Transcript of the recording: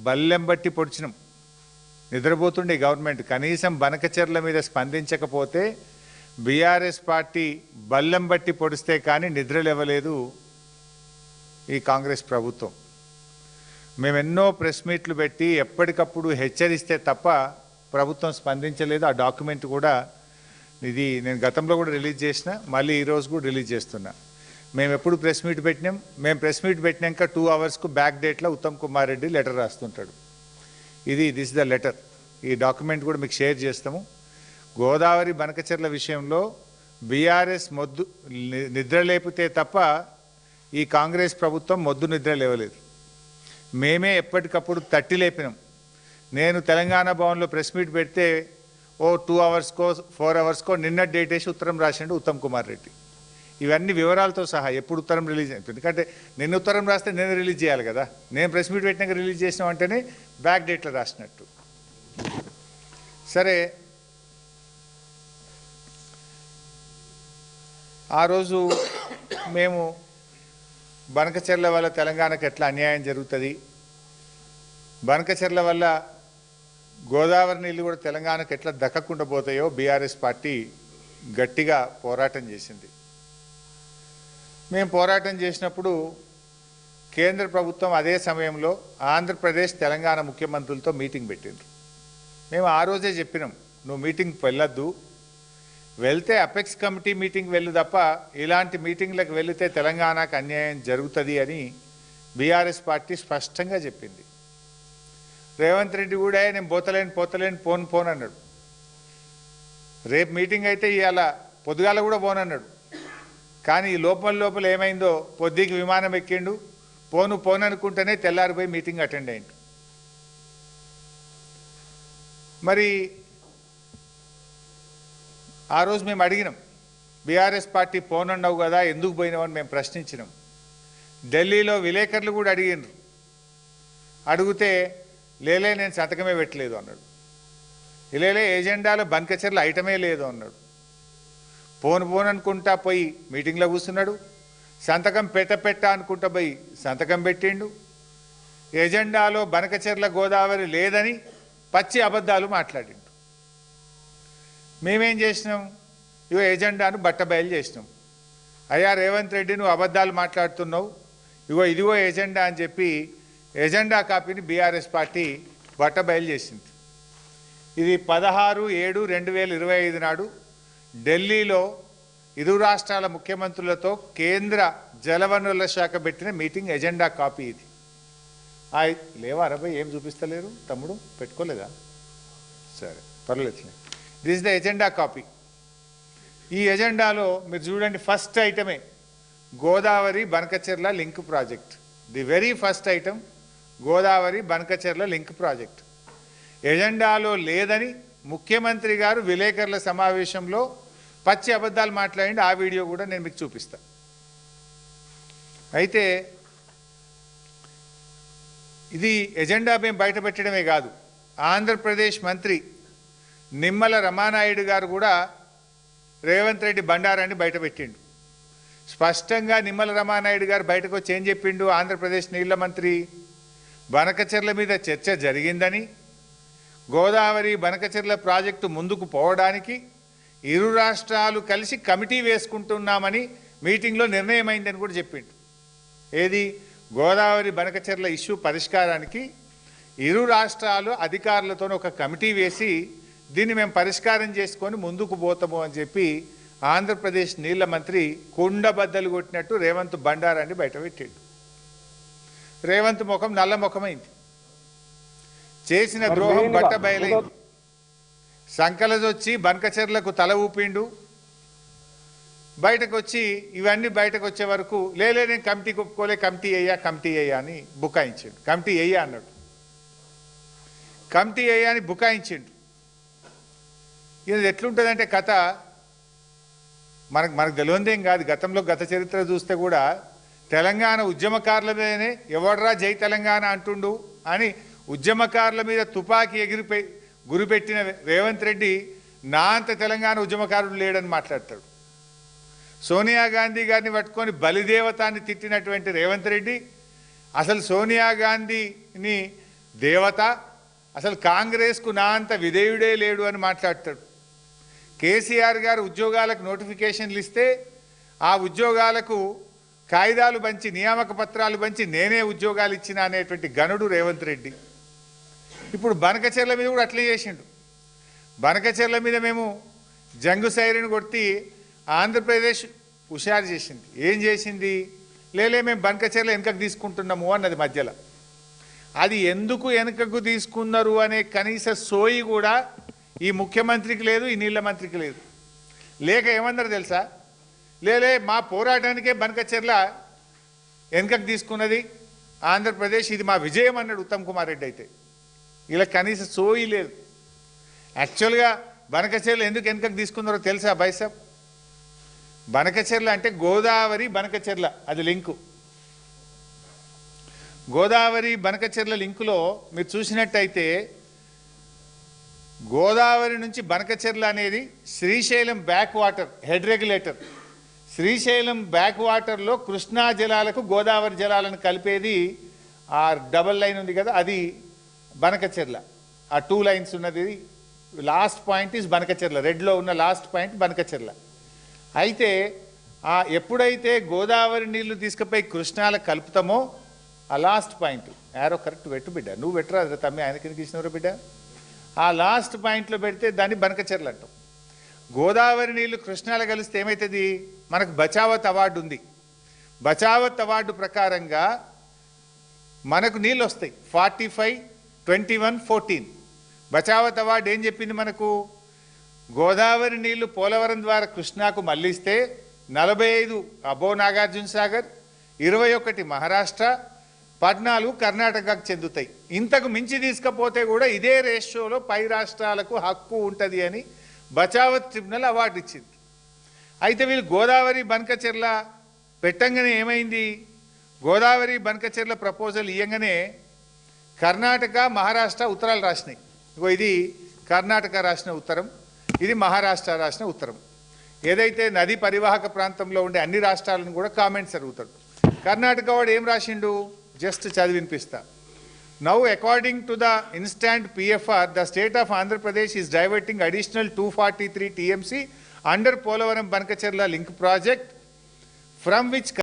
బల్లెం బట్టి పొడిచినాం. నిద్రపోతుండే గవర్నమెంట్ కనీసం బనకచెర్ల మీద స్పందించకపోతే బీఆర్ఎస్ పార్టీ బల్లెం బట్టి పొడిస్తే కానీ నిద్రలేవలేదు ఈ కాంగ్రెస్ ప్రభుత్వం. మేము ఎన్నో ప్రెస్ మీట్లు పెట్టి ఎప్పటికప్పుడు హెచ్చరిస్తే తప్ప ప్రభుత్వం స్పందించలేదు. ఆ డాక్యుమెంట్ కూడా ఇది నేను గతంలో కూడా రిలీజ్ చేసిన, మళ్ళీ ఈరోజు కూడా రిలీజ్ చేస్తున్నా. మేము ఎప్పుడు ప్రెస్ మీట్ పెట్టినాం, మేము ప్రెస్ మీట్ పెట్టినాక 2 అవర్స్కు బ్యాక్ డేట్లో ఉత్తమ్ కుమార్ రెడ్డి లెటర్ రాస్తుంటాడు. This the letter. ఈ డాక్యుమెంట్ కూడా మీకు షేర్ చేస్తాము. గోదావరి బనకచెర్ల విషయంలో బీఆర్ఎస్ నిద్ర లేపితే తప్ప ఈ కాంగ్రెస్ ప్రభుత్వం నిద్ర లేవలేదు. మేమే ఎప్పటికప్పుడు తట్టి లేపినాం. నేను తెలంగాణ భవన్లో ప్రెస్ మీట్ పెడితే 2 అవర్స్కో 4 అవర్స్కో నిన్న డేట్ వేసి ఉత్తరం రాసిండు ఉత్తమ్ కుమార్ రెడ్డి. ఇవన్నీ వివరాలతో సహా ఎప్పుడు ఉత్తరం రిలీజ్ అయిపోయింది. ఎందుకంటే నిన్న ఉత్తరం రాస్తే నేను రిలీజ్ చేయాలి కదా. నేను ప్రెస్ మీట్ పెట్టినాక రిలీజ్ చేసినాం అంటేనే బ్యాక్ డేట్లో రాసినట్టు. సరే, ఆ రోజు మేము బనకచెర్ల వల్ల తెలంగాణకు ఎట్లా అన్యాయం జరుగుతుంది, బనకచెర్ల వల్ల గోదావరి నీళ్ళు కూడా తెలంగాణకు ఎట్లా దక్కకుండా పోతాయో బీఆర్ఎస్ పార్టీ గట్టిగా పోరాటం చేసింది. మేము పోరాటం చేసినప్పుడు కేంద్ర ప్రభుత్వం అదే సమయంలో ఆంధ్రప్రదేశ్ తెలంగాణ ముఖ్యమంత్రులతో మీటింగ్ పెట్టిండ్రు. మేము ఆ రోజే చెప్పినాం, నువ్వు మీటింగ్కి వెళ్ళొద్దు, వెళ్తే అపెక్స్ కమిటీ మీటింగ్ వెళ్ళు తప్ప ఇలాంటి మీటింగ్లకు వెళితే తెలంగాణకు అన్యాయం జరుగుతుంది అని బీఆర్ఎస్ పార్టీ స్పష్టంగా చెప్పింది. రేవంత్ రెడ్డి కూడా నేను పోతలేను పోను అన్నాడు. రేపు మీటింగ్ అయితే ఇవాళ పొద్దుగాల కూడా పోనన్నాడు. కానీ ఈ లోపల ఏమైందో పొద్దుకి విమానం ఎక్కిండు, పోను అనుకుంటేనే తెల్లారిపోయి మీటింగ్ అటెండ్ అయ్యిండు. మరి ఆ రోజు మేము అడిగినాం, బీఆర్ఎస్ పార్టీ పోనన్నావు కదా ఎందుకు పోయినావని మేము ప్రశ్నించినాం. ఢిల్లీలో విలేకరులు కూడా అడిగినారు. అడిగితే లేలే నేను సంతకమే పెట్టలేదు అన్నాడు. లేలే ఏజెండాలో బనకచెర్ల ఐటమే లేదు అన్నాడు. పోను అనుకుంటా పోయి మీటింగ్లో కూర్చున్నాడు. సంతకం పెట్ట అనుకుంటా పోయి సంతకం పెట్టిండు. ఎజెండాలో బనకచెర్ల గోదావరి లేదని పచ్చి అబద్ధాలు మాట్లాడిండు. మేమేం చేసినాం, ఎజెండాను బట్టబయలు చేసినాం. అయ్యా రేవంత్ రెడ్డి నువ్వు అబద్ధాలు మాట్లాడుతున్నావు, ఇదిగో ఎజెండా అని చెప్పి ఎజెండా కాపీని బీఆర్ఎస్ పార్టీ బట్టబయలు చేసింది. ఇది 16/7/2025 నాడు ఢిల్లీలో ఇరు రాష్ట్రాల ముఖ్యమంత్రులతో కేంద్ర జలవనరుల శాఖ పెట్టిన మీటింగ్ ఎజెండా కాపీ ఇది. లేవా అరబై ఏం చూపిస్తలేరు తమ్ముడు, పెట్టుకోలేదా? సరే పర్లేదు. This is the agenda copy. ఈ ఎజెండాలో మీరు చూడండి, ఫస్ట్ ఐటమే Godavari Banakacherla link project. The very first item Godavari Banakacherla link project. ఎజెండాలో లేదని ముఖ్యమంత్రి గారు విలేకరుల సమావేశంలో పచ్చి అబద్ధాలు మాట్లాడి ఆ వీడియో కూడా నేను మీకు చూపిస్తా. అయితే ఇది ఎజెండా మేము బయట పెట్టడమే కాదు, ఆంధ్రప్రదేశ్ మంత్రి నిమ్మల రమానాయుడు గారు కూడా రేవంత్ రెడ్డి బండారాన్ని బయట పెట్టిండు. స్పష్టంగా నిమ్మల రమానాయుడు గారు బయటకు వచ్చి ఏం చెప్పిండు, ఆంధ్రప్రదేశ్ నీళ్ల మంత్రి బనకచెర్ల మీద చర్చ జరిగిందని, గోదావరి బనకచెర్ల ప్రాజెక్టు ముందుకు పోవడానికి ఇరు రాష్ట్రాలు కలిసి కమిటీ వేసుకుంటున్నామని మీటింగ్లో నిర్ణయమైందని కూడా చెప్పిండు. ఏది, గోదావరి బనకచెర్ల ఇష్యూ పరిష్కారానికి ఇరు రాష్ట్రాలు అధికారులతో ఒక కమిటీ వేసి దీన్ని మేము పరిష్కారం చేసుకొని ముందుకు పోతాము అని చెప్పి ఆంధ్రప్రదేశ్ నీళ్ల మంత్రి కుండబద్దలు కొట్టినట్టు రేవంత్ బండారాన్ని బయటపెట్టాడు. రేవంత్ ముఖం నల్ల ముఖమైంది. చేసిన ద్రోహం బట్ట బయలైంది. సంకలదొచ్చి బనకచెర్లకు తల ఊపిండు. బయటకు వచ్చి ఇవన్నీ బయటకు వచ్చే వరకు లేలే నేను కమిటీ ఒప్పుకోలే, కమిటీ అయ్యా అని బుకాయించాడు. కమిటీ అయ్యా అన్నాడు. కమిటీ అయ్యా అని బుకాయించిండు. ఇది ఎట్లుంటుందంటే కథ మనకు తెలియదేం కాదు. గతంలో గత చరిత్ర చూస్తే కూడా తెలంగాణ ఉద్యమకారుల మీదనే ఎవడ్రా జై తెలంగాణ అంటుండు అని ఉద్యమకారుల మీద తుపాకీ గురిపెట్టిన రేవంత్ రెడ్డి నా అంత తెలంగాణ ఉద్యమకారుడు లేడని మాట్లాడతాడు. సోనియా గాంధీ గారిని పట్టుకొని బలిదేవతాన్ని తిట్టినటువంటి రేవంత్ రెడ్డి అసలు సోనియా గాంధీని దేవత, అసలు కాంగ్రెస్కు నా అంత విధేయుడే లేడు అని మాట్లాడతాడు. కేసీఆర్ గారు ఉద్యోగాలకు నోటిఫికేషన్లు ఇస్తే ఆ ఉద్యోగాలకు కాయిదాలు పంచి నియామక పత్రాలు పంచి నేనే ఉద్యోగాలు ఇచ్చిన అనేటువంటి గనుడు రేవంత్ రెడ్డి. ఇప్పుడు బనకచెర్ల మీద కూడా అట్లే చేసిండు. బనకచెర్ల మీద మేము జంగు సైరన్ కొట్టి ఆంధ్రప్రదేశ్ హుషారు చేసింది. ఏం చేసింది? లేలే మేము బనకచెర్ల వెనుకకు తీసుకుంటున్నాము అన్నది మధ్యలో. అది ఎందుకు వెనుకకు తీసుకున్నారు అనే కనీస సోయి కూడా ఈ ముఖ్యమంత్రికి లేదు, ఈ నీళ్ళ మంత్రికి లేదు. లేక ఏమన్నారు తెలుసా? లేలే మా పోరాటానికే బనకచెర్ల వెనుకకు తీసుకున్నది ఆంధ్రప్రదేశ్, ఇది మా విజయం అన్నాడు ఉత్తమ్ కుమార్ రెడ్డి. అయితే ఇలా కనీస సోయి లేదు. యాక్చువల్గా బనకచెర్ల ఎందుకు వెనుకకు తీసుకున్నారో తెలుసా బైసాబ్? బనకచెర్ల అంటే గోదావరి బనకచెర్ల, అది లింకు. గోదావరి బనకచెర్ల లింకులో మీరు చూసినట్టయితే గోదావరి నుంచి బనకచెర్ల అనేది Srisailam back water head regulator. Srisailam back వాటర్లో కృష్ణా జలాలకు గోదావరి జలాలను కలిపేది ఆ డబల్ లైన్ ఉంది కదా, అది బనకచెర్ల. ఆ 2 లైన్స్ ఉన్నది, లాస్ట్ పాయింట్ ఈజ్ బనకచెర్ల. రెడ్లో ఉన్న లాస్ట్ పాయింట్ బనకచెర్ల. అయితే ఎప్పుడైతే గోదావరి నీళ్లు తీసుకుపోయి కృష్ణాలకు కలుపుతామో ఆ లాస్ట్ పాయింట్, యారో కరెక్ట్ పెట్టు బిడ్డ, నువ్వు పెట్టరాదు తమ్మి, ఆయన కిందకి ఇచ్చినవరు బిడ్డ. ఆ లాస్ట్ పాయింట్లో పెడితే దాన్ని బనకచెర్ల అంటాం. గోదావరి నీళ్లు కృష్ణాలో కలిస్తే ఏమవుతుంది? మనకు బచావత్ అవార్డు ఉంది. బచావత్ అవార్డు ప్రకారంగా మనకు నీళ్ళు వస్తాయి 45, 21, 14. బచావత్ అవార్డు ఏం చెప్పింది మనకు? గోదావరి నీళ్లు పోలవరం ద్వారా కృష్ణాకు మళ్ళిస్తే 45 అబో నాగార్జున సాగర్, 21 మహారాష్ట్ర, 14 కర్ణాటకకు చెందుతాయి. ఇంతకు మించి తీసుకపోతే కూడా ఇదే రేషియోలో పై రాష్ట్రాలకు హక్కు ఉంటుంది అని బచావత్ ట్రిబ్యునల్ అవార్డు ఇచ్చింది. అయితే వీళ్ళు గోదావరి బనకచెర్ల పెట్టంగానే ఏమైంది? గోదావరి బనకచెర్ల ప్రపోజల్ ఇయ్యంగానే కర్ణాటక, మహారాష్ట్ర ఉత్తరాలు రాసినాయి. ఇది కర్ణాటక రాసిన ఉత్తరం, ఇది మహారాష్ట్ర రాసిన ఉత్తరం. ఏదైతే నది పరివాహక ప్రాంతంలో ఉండే అన్ని రాష్ట్రాలను కూడా కామెంట్స్ అడుగుతాడు. కర్ణాటక వాడు ఏం రాసిండు? జస్ట్ చదివి వినిపిస్తా. Now, according to the instant PFR, the state of Andhra Pradesh is diverting additional 243 TMC under Polavaram Bankacherla link project, from which